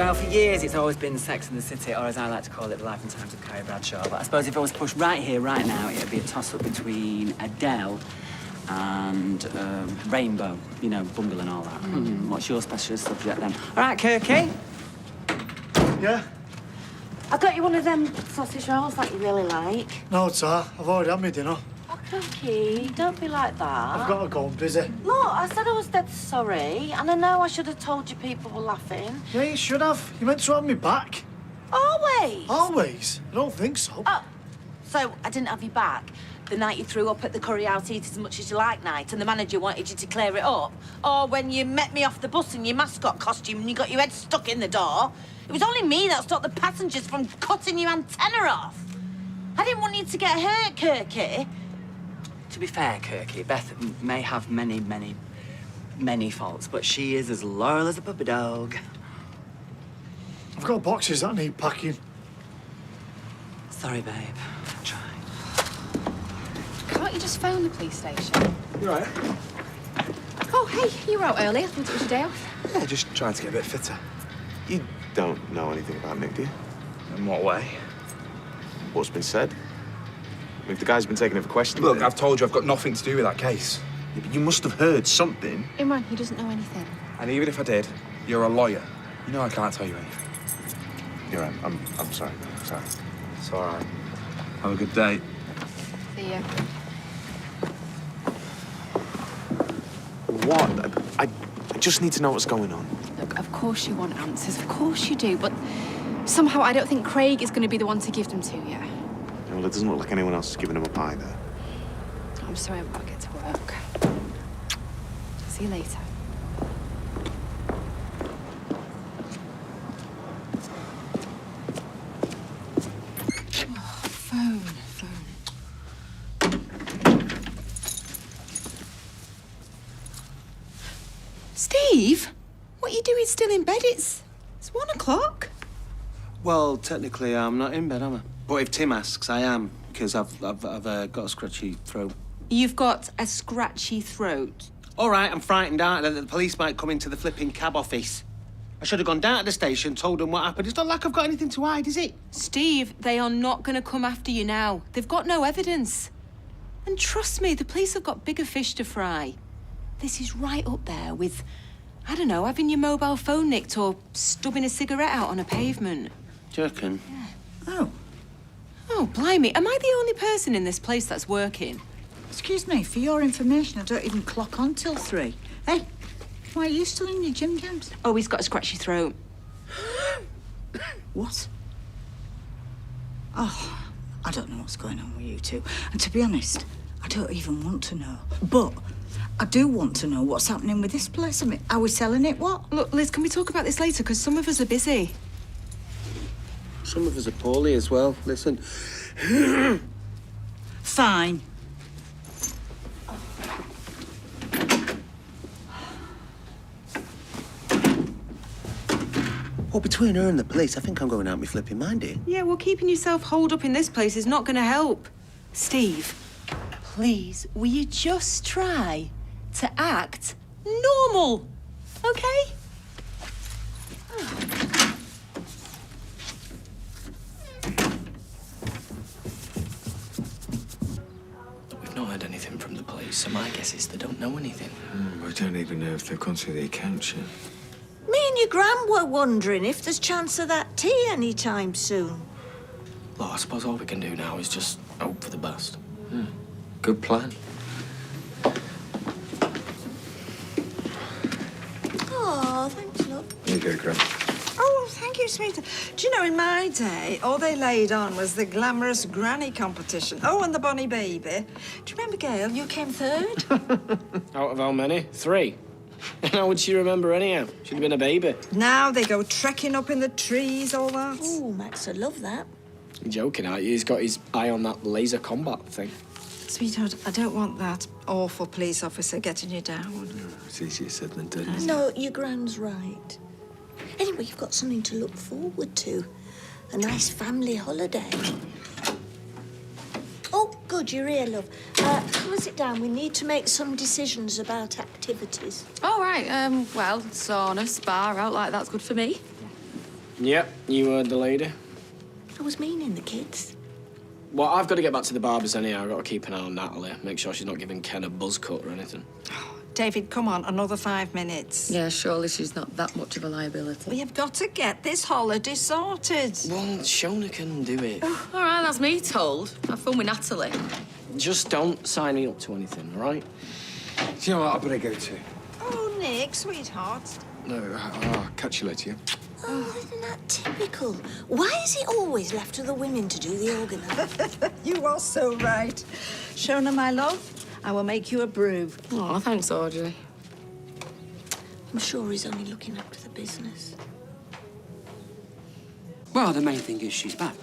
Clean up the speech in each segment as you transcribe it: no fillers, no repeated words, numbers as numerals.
Well, for years it's always been Sex and the City, or as I like to call it, the Life and Times of Carrie Bradshaw. But I suppose if I was pushed right here, right now, it'd be a toss-up between Adele and Rainbow, you know, Bungle and all that. What's your specialist subject then? All right, Kirky? Yeah? I got you one of them sausage rolls that you really like. No, sir. I've already had my dinner. Oh, Cookie, don't be like that. I've got to go. I'm busy. Look, I said I was dead sorry, and I know I should have told you people were laughing. Yeah, you should have. You meant to have me back. Always? Always? I don't think so. Oh, so I didn't have you back the night you threw up at the curry out eat as much as you like night and the manager wanted you to clear it up? Or when you met me off the bus in your mascot costume and you got your head stuck in the door? It was only me that stopped the passengers from cutting your antenna off. I didn't want you to get hurt, Kirky. To be fair, Kirky, Beth may have many faults, but she is as loyal as a puppy dog. I've got boxes that need packing. Sorry, babe. I tried. Can't you just phone the police station? You all right? Oh, hey, you were out early. I thought it was your day off. Yeah, just trying to get a bit fitter. You don't know anything about Nick, do you? In what way? What's been said? I mean, if the guy's been taken in for questioning... Look, then... I've told you I've got nothing to do with that case. Yeah, but you must have heard something. Imran, he doesn't know anything. And even if I did, you're a lawyer. You know I can't tell you anything. You're right. I'm sorry. Sorry. It's all right. Have a good day. See ya. What? I just need to know what's going on. Look, of course you want answers. Of course you do. But somehow I don't think Craig is going to be the one to give them to you. Yeah, well, it doesn't look like anyone else is giving him up either. I'm sorry, I've got to get to work. See you later. Oh, phone. Steve, what are you doing still in bed? It's 1 o'clock. Well, technically, I'm not in bed, am I? But if Tim asks, I am, because I've got a scratchy throat. You've got a scratchy throat. All right, I'm frightened out that the police might come into the flipping cab office. I should have gone down to the station, told them what happened. It's not like I've got anything to hide, is it? Steve, they are not going to come after you now. They've got no evidence. And trust me, the police have got bigger fish to fry. This is right up there with, I don't know, having your mobile phone nicked or stubbing a cigarette out on a pavement. Do you reckon? Yeah. Oh. Oh, blimey. Am I the only person in this place that's working? Excuse me, for your information, I don't even clock on till 3. Hey, why are you still in your gym jams? Oh, he's got a scratchy throat. What? Oh, I don't know what's going on with you two. And to be honest, I don't even want to know. But I do want to know what's happening with this place. I mean, are we selling it, what? Look, Liz, can we talk about this later? Because some of us are busy. Some of us are poorly as well. Listen. Fine. Well, between her and the police, I think I'm going out my flipping mind here. Yeah, well, keeping yourself holed up in this place is not going to help. Steve, please, will you just try to act normal, okay? We've not heard anything from the police, so my guess is they don't know anything. We don't even know if they've gone through the accounts yet. Me and your gran were wondering if there's chance of that tea anytime soon. Look, I suppose all we can do now is just hope for the best. Good plan. Oh, thanks, love. Here you go, Gran. Oh, thank you, sweetie. Do you know, in my day, all they laid on was the glamorous granny competition. Oh, and the bonny baby. Do you remember, Gail? You came third. Out of how many? 3. How would she remember anyhow? She'd have been a baby. Now they go trekking up in the trees, all that. Oh, Max, I love that. You're joking, aren't you? He's got his eye on that laser combat thing. Sweetheart, I don't want that awful police officer getting you down. It's easier said than done. No, your gran's right. Anyway, you've got something to look forward to. A nice family holiday. Oh, good, you're here, love. Come and sit down. We need to make some decisions about activities. All right, well, sauna, spa, out like that's good for me. Yep, you heard the lady. I was meaning the kids. Well, I've got to get back to the barbers anyhow. I've got to keep an eye on Natalie. Make sure she's not giving Ken a buzz cut or anything. David, come on, another 5 minutes. Yeah, surely she's not that much of a liability. We have got to get this holiday sorted. Well, Shona can do it. All right, that's me told. Have fun with Natalie. Just don't sign me up to anything, all right? Do you know what I better go to? Oh, Nick, sweetheart. No, I'll catch you later, yeah? Oh, isn't that typical? Why is it always left to the women to do the organising? You are so right. Shona, my love, I will make you a brew. Oh, thanks, Audrey. I'm sure he's only looking after the business. Well, the main thing is she's back.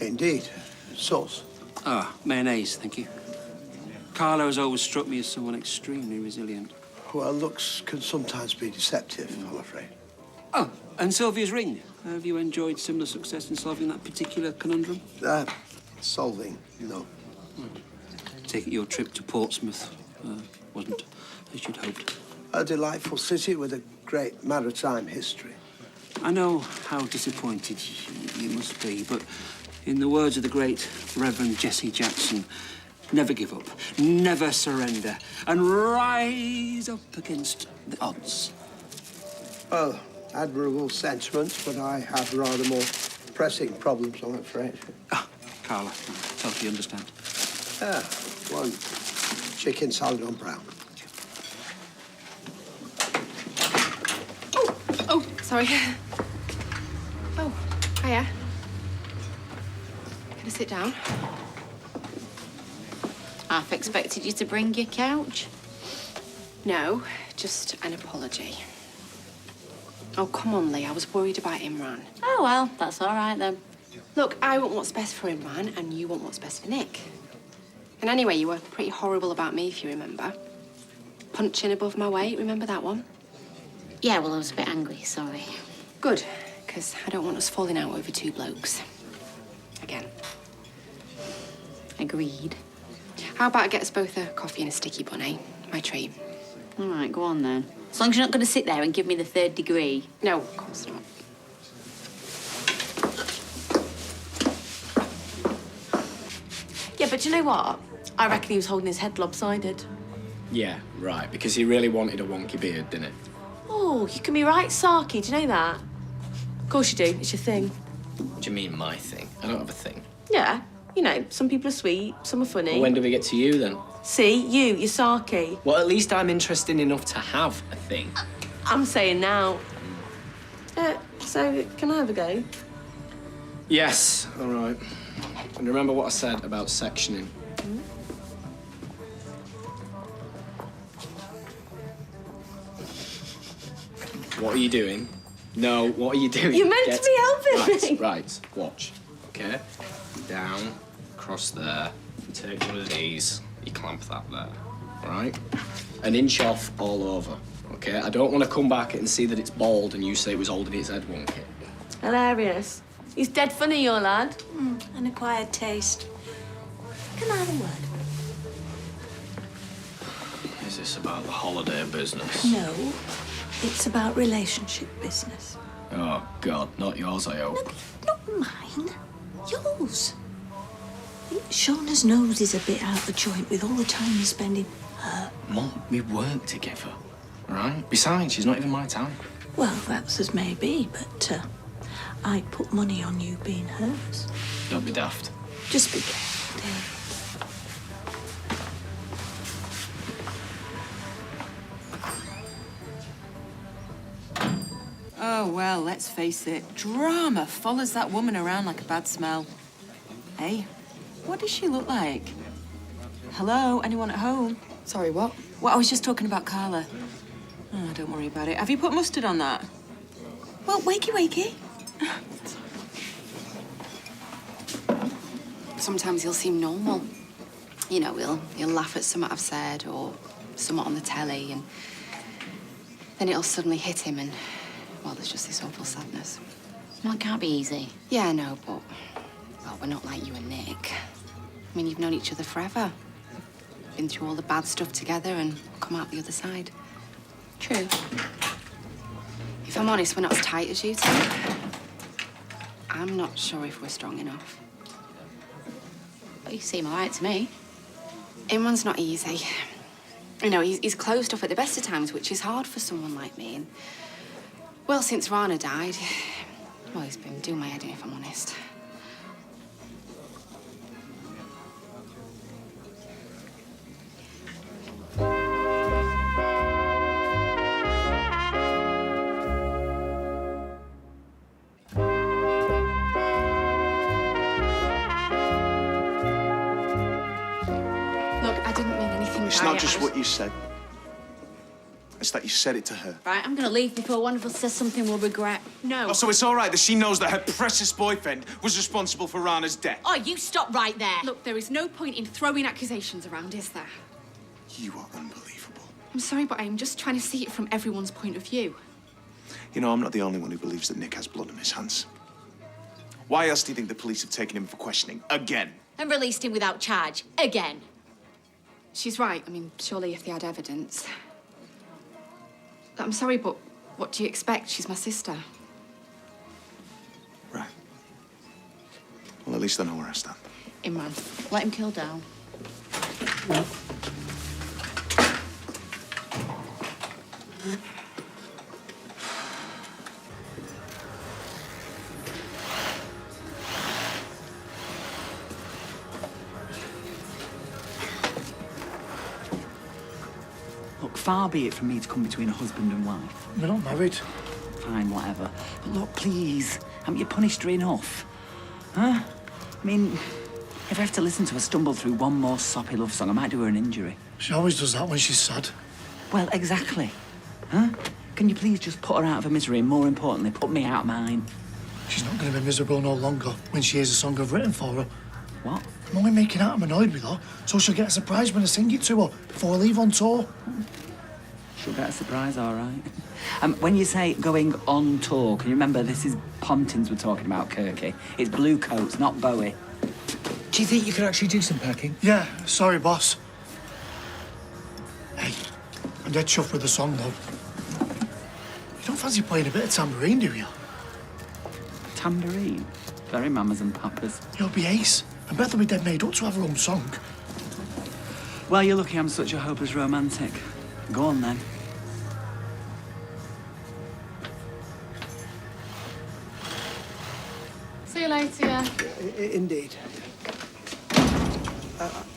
Indeed. Sauce. Ah, mayonnaise, thank you. Carla has always struck me as someone extremely resilient. Well, looks can sometimes be deceptive, I'm afraid. Oh, and Sylvia's ring. Have you enjoyed similar success in solving that particular conundrum? Solving, no. Take it your trip to Portsmouth wasn't as you'd hoped. A delightful city with a great maritime history. I know how disappointed you must be, but in the words of the great Reverend Jesse Jackson, never give up, never surrender, and rise up against the odds. Well, admirable sentiments, but I have rather more pressing problems, I'm afraid. Ah, Carla, I totally understand. One chicken salad on brown. Oh, sorry. Oh, hiya. Can I sit down? Half expected you to bring your couch. No, just an apology. Oh, come on, Lee. I was worried about Imran. Oh, well, that's all right then. Look, I want what's best for Imran, and you want what's best for Nick. And anyway, you were pretty horrible about me, if you remember. Punching above my weight, remember that one? Yeah, well, I was a bit angry, sorry. Good, because I don't want us falling out over two blokes. Again. Agreed. How about I get us both a coffee and a sticky bun, eh? My treat. All right, go on then. As long as you're not going to sit there and give me the 3rd degree. No, of course not. Yeah, but you know what? I reckon he was holding his head lopsided. Yeah, right, because he really wanted a wonky beard, didn't he? Oh, you can be right sarky, do you know that? Of course you do, it's your thing. What do you mean, my thing? I don't have a thing. Yeah, you know, some people are sweet, some are funny. Well, when do we get to you, then? See, you're sarky. Well, at least I'm interested enough to have a thing. I'm saying now. So, can I have a go? Yes, all right. And remember what I said about sectioning. What are you doing? No, what are you doing? You're meant to be helping me. Right, watch. Okay? Down, across there. You take one of these, you clamp that there. All right? An inch off all over. Okay? I don't want to come back and see that it's bald and you say it was holding its head wonky. Hilarious. He's dead funny, your lad. An acquired taste. Can I have a word? Is this about the holiday business? No, it's about relationship business. Oh, God, not yours, I hope. Not mine. Yours. Shauna's nose is a bit out of joint with all the time you're spending her. Mum, we work together, all right? Besides, she's not even my type. Well, that's as may be, but I'd put money on you being hers. Don't be daft. Just be careful, dear. Oh, well, let's face it. Drama follows that woman around like a bad smell. Hey, what does she look like? Hello, anyone at home? Sorry, what? Well, I was just talking about Carla. Oh, don't worry about it. Have you put mustard on that? Well, wakey, wakey. Sometimes he'll seem normal. You know, he'll laugh at something I've said or something on the telly, and then it'll suddenly hit him and, well, there's just this awful sadness. Well, it can't be easy. Yeah, I know, but, well, we're not like you and Nick. I mean, you've known each other forever. Been through all the bad stuff together and come out the other side. True. If I'm honest, we're not as tight as you two. I'm not sure if we're strong enough. But you seem all right to me. Imran's not easy. You know, he's closed off at the best of times, which is hard for someone like me. And, well, since Rana died, well, he's been doing my head in, if I'm honest. Look, I didn't mean anything by It's it. not just I was- what you said. It's that you said it to her. Right, I'm gonna leave before one of us says something we'll regret. No. Oh, so it's all right that she knows that her precious boyfriend was responsible for Rana's death? Oh, you stop right there. Look, there is no point in throwing accusations around, is there? You are unbelievable. I'm sorry, but I'm just trying to see it from everyone's point of view. You know, I'm not the only one who believes that Nick has blood on his hands. Why else do you think the police have taken him for questioning again? And released him without charge. Again. She's right. I mean, surely if they had evidence. I'm sorry, but what do you expect? She's my sister. Right. Well, at least I know where I stand. Imran, let him kill Dal. Look, far be it from me to come between a husband and wife. We're not married. Fine, whatever. But look, please, haven't you punished her enough? Huh? I mean, if I have to listen to her stumble through one more soppy love song, I might do her an injury. She always does that when she's sad. Well, exactly. Huh? Can you please just put her out of her misery and, more importantly, put me out of mine? She's not going to be miserable no longer when she hears a song I've written for her. What? I'm only making out I'm annoyed with her, so she'll get a surprise when I sing it to her before I leave on tour. She'll get a surprise, all right. When you say going on tour, can you remember this is Pontins we're talking about, Kirky? It's Blue Coats, not Bowie. Do you think you could actually do some packing? Yeah, sorry, boss. Hey, I'm dead chuffed with the song, though. You don't fancy playing a bit of tambourine, do you? Tambourine? Very mamas and papas. You'll be ace. And Beth will be dead made up to have her own song. Well, you're lucky I'm such a hopeless romantic. Go on, then. See you later, yeah. Indeed.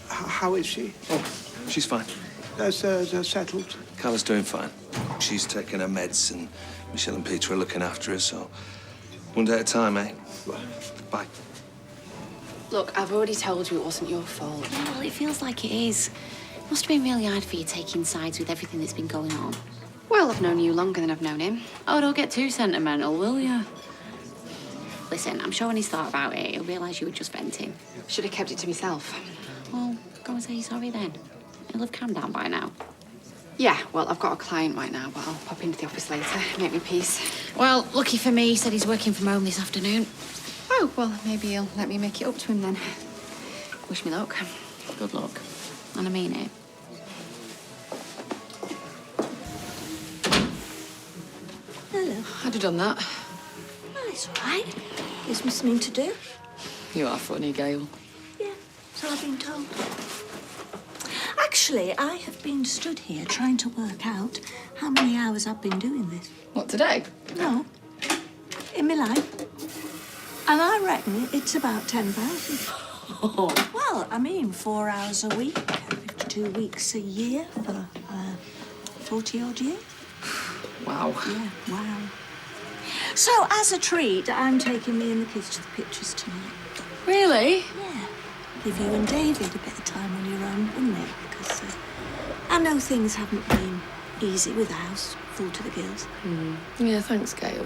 How is she? Oh, she's fine. That's settled. Carla's doing fine. She's taking her meds and Michelle and Peter are looking after her, so one day at a time, eh? Bye. Look, I've already told you it wasn't your fault. Yeah, well, it feels like it is. It must have been really hard for you taking sides with everything that's been going on. Well, I've known you longer than I've known him. Oh, don't get too sentimental, will you? Listen, I'm sure when he's thought about it, he'll realise you were just venting. Should have kept it to myself. Well, go and say you're sorry then. He'll have calmed down by now. Yeah, well, I've got a client right now, but I'll pop into the office later, make me peace. Well, lucky for me, he said he's working from home this afternoon. Oh, well, maybe he'll let me make it up to him then. Wish me luck. Good luck. And I mean it. Hello. I'd have done that. Oh, it's all right. Gives me something to do. You are funny, Gail. Yeah, so I've been told. Actually, I have been stood here trying to work out how many hours I've been doing this. What, today? No, in my life. And I reckon it's about 10,000. Well, I mean, 4 hours a week, 52 weeks a year for 40-odd years. Wow. Yeah, wow. So, as a treat, I'm taking me and the kids to the pictures tonight. Really? Yeah. Give you and David a bit of time on your own, wouldn't it? Because I know things haven't been easy with the house full to the gills. Yeah, thanks, Gail.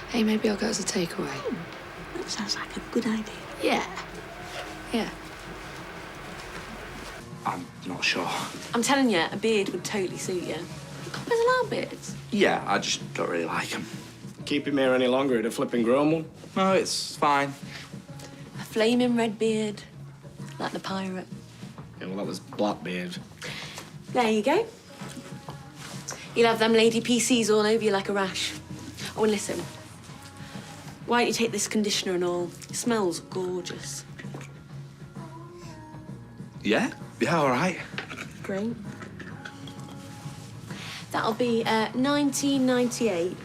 Hey, maybe I'll get us a takeaway. That sounds like a good idea. Yeah. Yeah. I'm not sure. I'm telling you, a beard would totally suit you. Coppers allow beards. Yeah, I just don't really like them. Keep him here any longer, he'd have flipping grown one. No, it's fine. A flaming red beard, like the pirate. Yeah, well, that was Blackbeard. There you go. You'll have them lady PCs all over you like a rash. Oh, and listen. Why don't you take this conditioner and all? It smells gorgeous. Yeah? Yeah, all right. Great. That'll be 1998.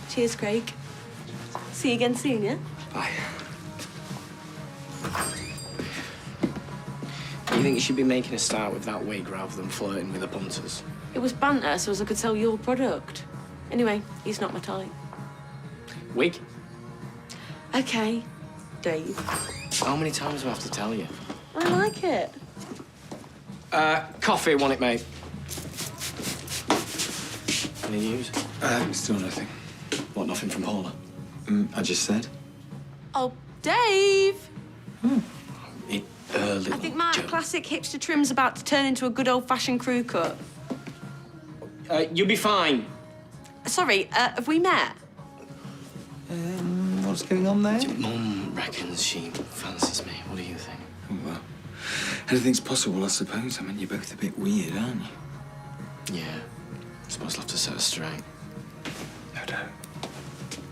Cheers, Craig. See you again soon, yeah? Bye. You think you should be making a start with that wig rather than flirting with the punters? It was banter so as I could sell your product. Anyway, he's not my type. Wig? Okay, Dave. How many times do I have to tell you? I like it. Coffee, want it, mate? Any news? Still nothing. What, nothing from Paula? I just said. Oh, Dave! Little I think my classic hipster trim's about to turn into a good old-fashioned crew cut. You'll be fine. Sorry, have we met? What's going on there? Mum reckons she fancies me. What do you think? Oh, well, anything's possible, I suppose. I mean, you're both a bit weird, aren't you? Yeah. I suppose I'll have to set her straight. No, don't.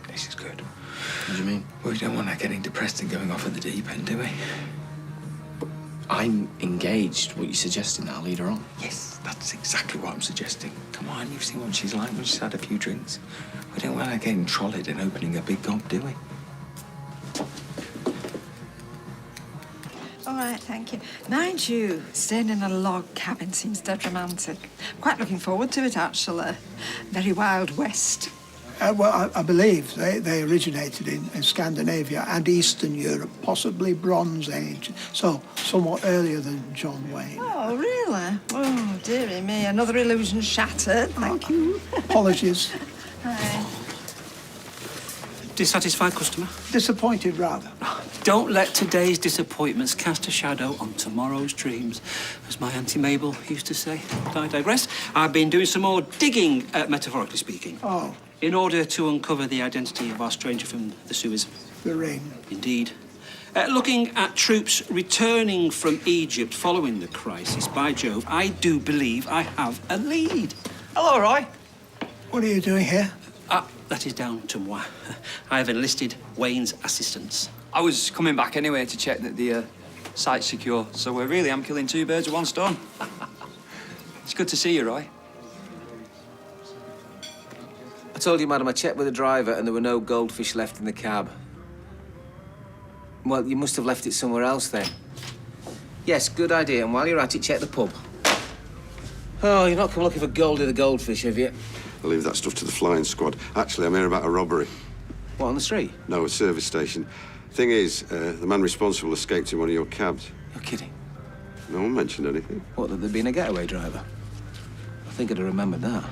This is good. What do you mean? Well, we don't want her getting depressed and going off at the deep end, do we? I'm engaged. What are you suggesting? That I'll lead her on? Yes, that's exactly what I'm suggesting. Come on, you've seen what she's like when she's had a few drinks. We don't want her getting trolleyed and opening a big gob, do we? All right, thank you. Mind you, staying in a log cabin seems dead romantic. I'm quite looking forward to it, actually. Very Wild West. Well, I believe they originated in Scandinavia and Eastern Europe, possibly Bronze Age, so somewhat earlier than John Wayne. Oh, really? Oh, dearie me, another illusion shattered. Thank you. Apologies. Hi. Dissatisfied customer? Disappointed, rather. Don't let today's disappointments cast a shadow on tomorrow's dreams, as my Auntie Mabel used to say. But I digress. I've been doing some more digging, metaphorically speaking. Oh. In order to uncover the identity of our stranger from the sewers. The ring. Indeed. Looking at troops returning from Egypt following the crisis, by Jove, I do believe I have a lead. Hello, Roy. What are you doing here? That is down to moi. I have enlisted Wayne's assistance. I was coming back anyway to check that the site's secure, so really I'm killing two birds with one stone. It's good to see you, Roy. I told you, madam, I checked with the driver and there were no goldfish left in the cab. Well, you must have left it somewhere else then. Yes, good idea. And while you're at it, check the pub. Oh, you're not come looking for Goldie the goldfish, have you? I'll leave that stuff to the flying squad. Actually, I'm here about a robbery. What, on the street? No, a service station. Thing is, the man responsible escaped in one of your cabs. You're kidding. No one mentioned anything. What, that there'd been a getaway driver? I think I'd have remembered that.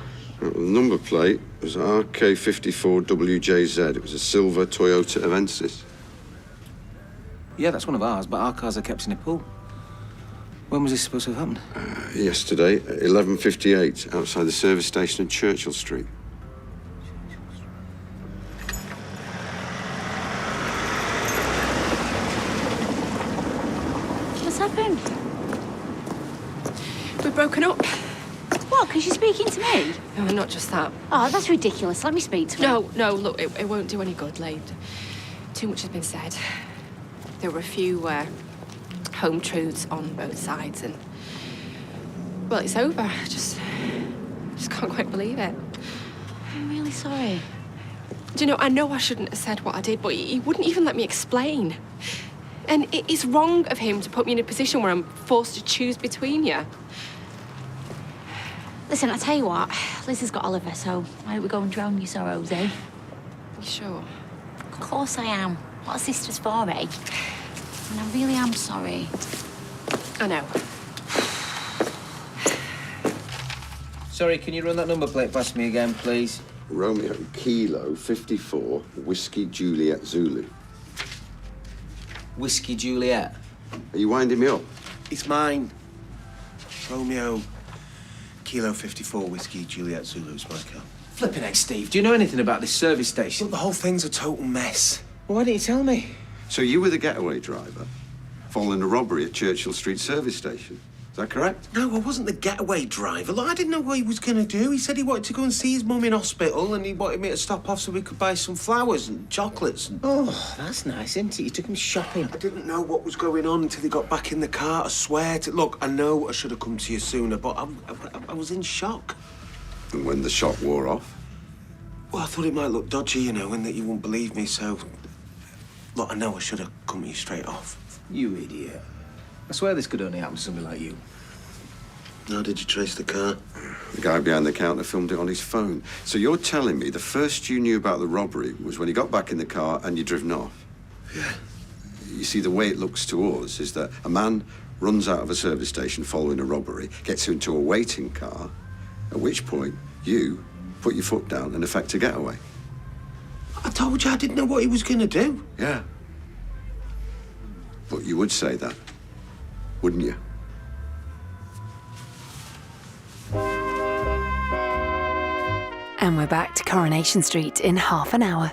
Well, the number plate was RK54WJZ. It was a silver Toyota Avensis. Yeah, that's one of ours, but our cars are kept in a pool. When was this supposed to have happened? Yesterday, at 11:58, outside the service station on Churchill Street. What's happened? We've broken up. What, because you're speaking to me? No, not just that. Oh, that's ridiculous. Let me speak to him. No, look, it won't do any good, Lade. Too much has been said. There were a few home truths on both sides, and well, it's over. I just can't quite believe it. I'm really sorry. Do you know, I know I shouldn't have said what I did, but he wouldn't even let me explain. And it is wrong of him to put me in a position where I'm forced to choose between you. Listen, I tell you what, Liz has got Oliver, so why don't we go and drown your sorrows, eh? You sure? Of course I am. What are sisters for, eh? And I really am sorry. I know. Sorry, can you run that number plate past me again, please? Romeo Kilo 54 Whiskey Juliet Zulu. Whiskey Juliet. Are you winding me up? It's mine. Romeo Kilo 54 Whiskey Juliet Zulu's my car. Flipping heck, Steve. Do you know anything about this service station? Look, the whole thing's a total mess. Well, why didn't you tell me? So you were the getaway driver following a robbery at Churchill Street service station? Is that correct? No, I wasn't the getaway driver. Look, I didn't know what he was going to do. He said he wanted to go and see his mum in hospital and he wanted me to stop off so we could buy some flowers and chocolates. And... Oh, that's nice, isn't it? You took him shopping. I didn't know what was going on until he got back in the car. I swear to... Look, I know I should have come to you sooner, but I was in shock. And when the shock wore off? Well, I thought it might look dodgy, you know, and that you wouldn't believe me, so... Look, I know I should have come to you straight off. You idiot. I swear this could only happen to somebody like you. How did you trace the car? The guy behind the counter filmed it on his phone. So you're telling me the first you knew about the robbery was when he got back in the car and you'd driven off? Yeah. You see, the way it looks to us is that a man runs out of a service station following a robbery, gets into a waiting car, at which point you put your foot down and effect a getaway. I told you I didn't know what he was going to do. Yeah. But you would say that, wouldn't you? And we're back to Coronation Street in half an hour.